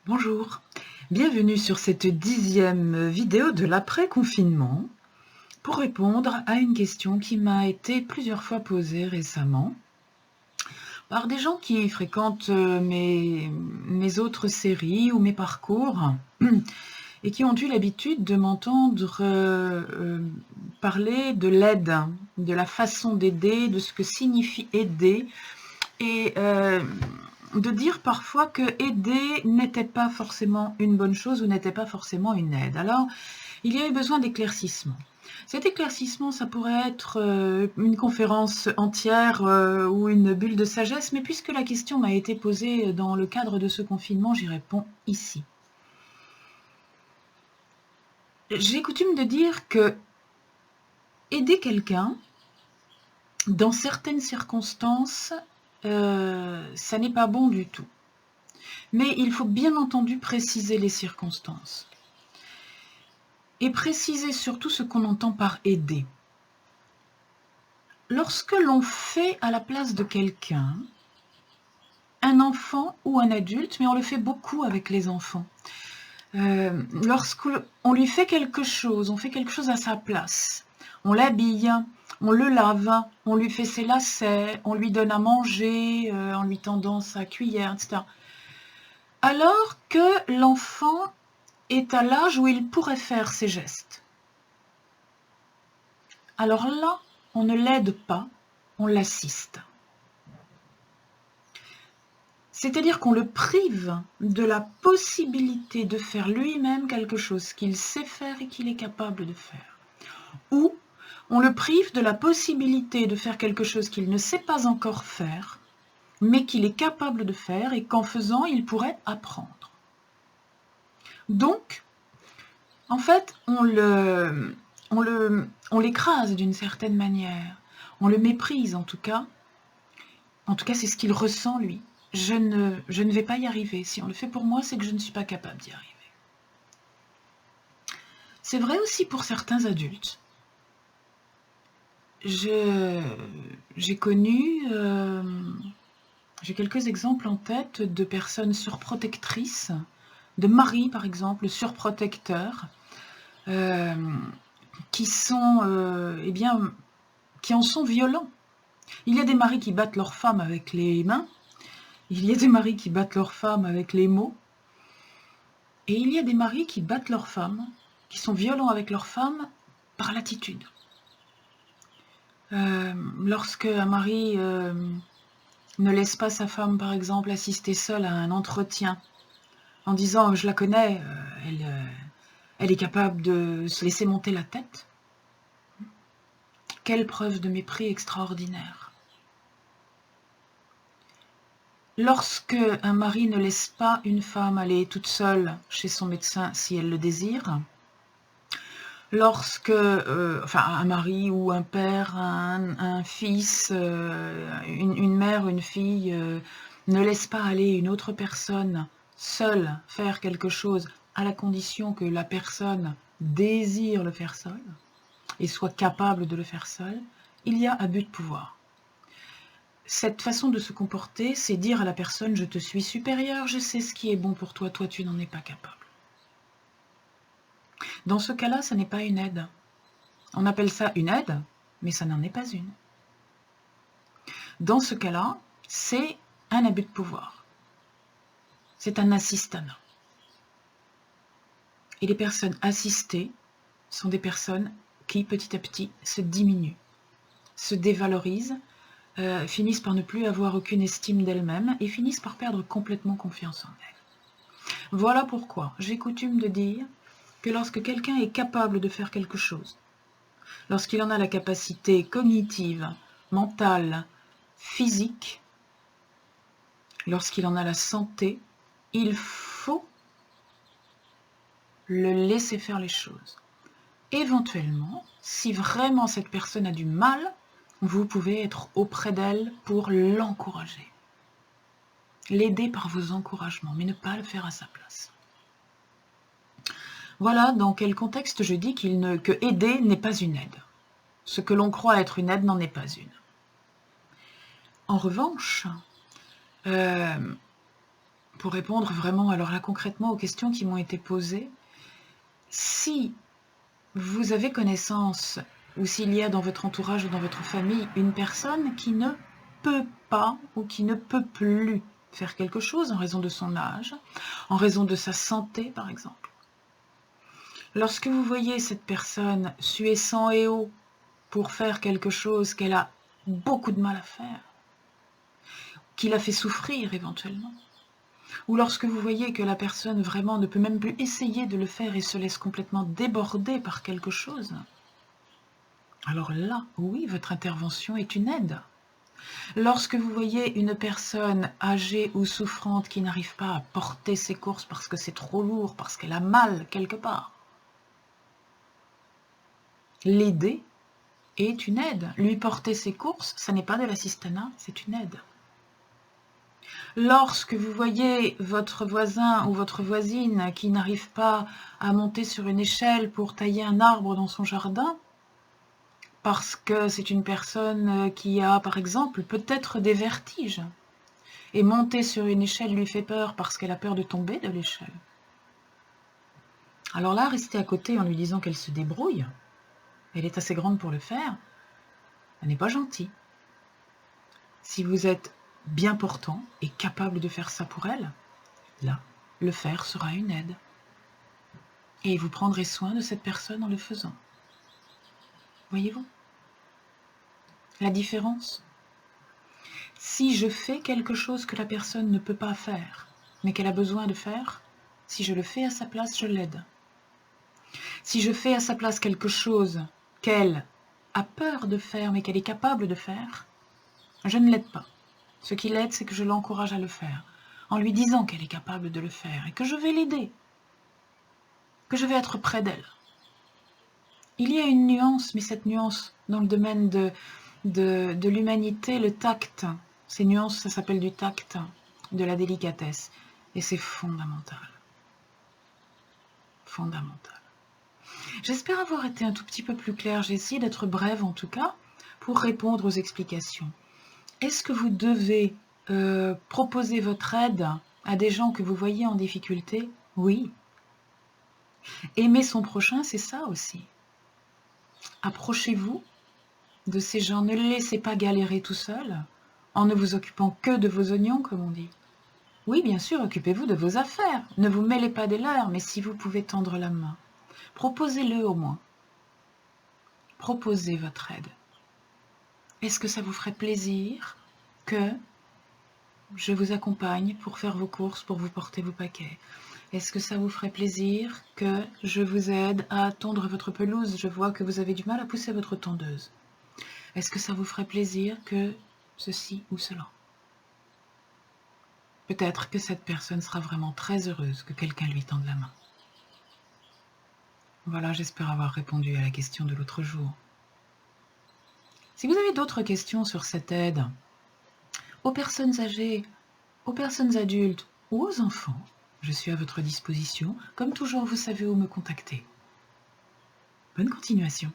Bonjour, bienvenue sur cette 10e vidéo de l'après-confinement pour répondre à une question qui m'a été plusieurs fois posée récemment par des gens qui fréquentent mes autres séries ou mes parcours et qui ont eu l'habitude de m'entendre parler de l'aide, de la façon d'aider, de ce que signifie aider et de dire parfois que aider n'était pas forcément une bonne chose ou n'était pas forcément une aide. Alors, il y a eu besoin d'éclaircissement. Cet éclaircissement, ça pourrait être une conférence entière ou une bulle de sagesse, mais puisque la question m'a été posée dans le cadre de ce confinement, j'y réponds ici. J'ai coutume de dire que aider quelqu'un, dans certaines circonstances, ça n'est pas bon du tout. Mais il faut bien entendu préciser les circonstances. Et préciser surtout ce qu'on entend par aider. Lorsque l'on fait à la place de quelqu'un, un enfant ou un adulte, mais on le fait beaucoup avec les enfants, lorsqu'on lui fait quelque chose, on fait quelque chose à sa place, on l'habille, on le lave, on lui fait ses lacets, on lui donne à manger, en lui tendant sa cuillère, etc. Alors que l'enfant est à l'âge où il pourrait faire ces gestes. Alors là, on ne l'aide pas, on l'assiste. C'est-à-dire qu'on le prive de la possibilité de faire lui-même quelque chose qu'il sait faire et qu'il est capable de faire. Ou on le prive de la possibilité de faire quelque chose qu'il ne sait pas encore faire, mais qu'il est capable de faire et qu'en faisant, il pourrait apprendre. Donc, en fait, on l'écrase d'une certaine manière. On le méprise en tout cas. En tout cas, c'est ce qu'il ressent lui. Je ne vais pas y arriver. Si on le fait pour moi, c'est que je ne suis pas capable d'y arriver. C'est vrai aussi pour certains adultes. J'ai quelques exemples en tête de personnes surprotectrices, de maris par exemple, surprotecteurs, qui en sont violents. Il y a des maris qui battent leurs femmes avec les mains, il y a des maris qui battent leurs femmes avec les mots, et il y a des maris qui battent leurs femmes, qui sont violents avec leurs femmes par l'attitude. Lorsque un mari ne laisse pas sa femme, par exemple, assister seule à un entretien, en disant « je la connais, elle est capable de se laisser monter la tête », quelle preuve de mépris extraordinaire. Lorsque un mari ne laisse pas une femme aller toute seule chez son médecin si elle le désire, lorsque un mari ou un père, un fils, une mère, une fille ne laisse pas aller une autre personne seule faire quelque chose à la condition que la personne désire le faire seule et soit capable de le faire seule, il y a abus de pouvoir. Cette façon de se comporter, c'est dire à la personne « je te suis supérieur, je sais ce qui est bon pour toi, toi tu n'en es pas capable ». Dans ce cas-là, ça n'est pas une aide. On appelle ça une aide, mais ça n'en est pas une. Dans ce cas-là, c'est un abus de pouvoir. C'est un assistanat. Et les personnes assistées sont des personnes qui, petit à petit, se diminuent, se dévalorisent, finissent par ne plus avoir aucune estime d'elles-mêmes et finissent par perdre complètement confiance en elles. Voilà pourquoi j'ai coutume de dire que lorsque quelqu'un est capable de faire quelque chose, lorsqu'il en a la capacité cognitive, mentale, physique, lorsqu'il en a la santé, il faut le laisser faire les choses. Éventuellement, si vraiment cette personne a du mal, vous pouvez être auprès d'elle pour l'encourager. L'aider par vos encouragements, mais ne pas le faire à sa place. Voilà dans quel contexte je dis que aider n'est pas une aide. Ce que l'on croit être une aide n'en est pas une. En revanche, pour répondre vraiment, alors là concrètement, aux questions qui m'ont été posées, si vous avez connaissance ou s'il y a dans votre entourage ou dans votre famille une personne qui ne peut pas ou qui ne peut plus faire quelque chose en raison de son âge, en raison de sa santé par exemple. Lorsque vous voyez cette personne suer sang et eau pour faire quelque chose qu'elle a beaucoup de mal à faire, qui la fait souffrir éventuellement, ou lorsque vous voyez que la personne vraiment ne peut même plus essayer de le faire et se laisse complètement déborder par quelque chose, alors là, oui, votre intervention est une aide. Lorsque vous voyez une personne âgée ou souffrante qui n'arrive pas à porter ses courses parce que c'est trop lourd, parce qu'elle a mal quelque part, l'aider est une aide. Lui porter ses courses, ça n'est pas de l'assistanat, c'est une aide. Lorsque vous voyez votre voisin ou votre voisine qui n'arrive pas à monter sur une échelle pour tailler un arbre dans son jardin, parce que c'est une personne qui a, par exemple, peut-être des vertiges, et monter sur une échelle lui fait peur parce qu'elle a peur de tomber de l'échelle. Alors là, rester à côté en lui disant qu'elle se débrouille, elle est assez grande pour le faire, elle n'est pas gentille. Si vous êtes bien portant et capable de faire ça pour elle, là, le faire sera une aide. Et vous prendrez soin de cette personne en le faisant. Voyez-vous la différence? Si je fais quelque chose que la personne ne peut pas faire, mais qu'elle a besoin de faire, si je le fais à sa place, je l'aide. Si je fais à sa place quelque chose qu'elle a peur de faire, mais qu'elle est capable de faire, je ne l'aide pas. Ce qui l'aide, c'est que je l'encourage à le faire, en lui disant qu'elle est capable de le faire, et que je vais l'aider, que je vais être près d'elle. Il y a une nuance, mais cette nuance, dans le domaine de l'humanité, le tact, ces nuances, ça s'appelle du tact, de la délicatesse, et c'est fondamental. Fondamental. J'espère avoir été un tout petit peu plus claire, j'ai essayé d'être brève en tout cas, pour répondre aux explications. Est-ce que vous devez proposer votre aide à des gens que vous voyez en difficulté? Oui. Aimer son prochain, c'est ça aussi. Approchez-vous de ces gens, ne les laissez pas galérer tout seuls, en ne vous occupant que de vos oignons, comme on dit. Oui, bien sûr, occupez-vous de vos affaires, ne vous mêlez pas des leurs, mais si vous pouvez tendre la main, proposez-le au moins. Proposez votre aide. Est-ce que ça vous ferait plaisir que je vous accompagne pour faire vos courses, pour vous porter vos paquets? Est-ce que ça vous ferait plaisir que je vous aide à tondre votre pelouse? Je vois que vous avez du mal à pousser votre tondeuse. Est-ce que ça vous ferait plaisir que ceci ou cela? Peut-être que cette personne sera vraiment très heureuse que quelqu'un lui tende la main. Voilà, j'espère avoir répondu à la question de l'autre jour. Si vous avez d'autres questions sur cette aide, aux personnes âgées, aux personnes adultes ou aux enfants, je suis à votre disposition. Comme toujours, vous savez où me contacter. Bonne continuation.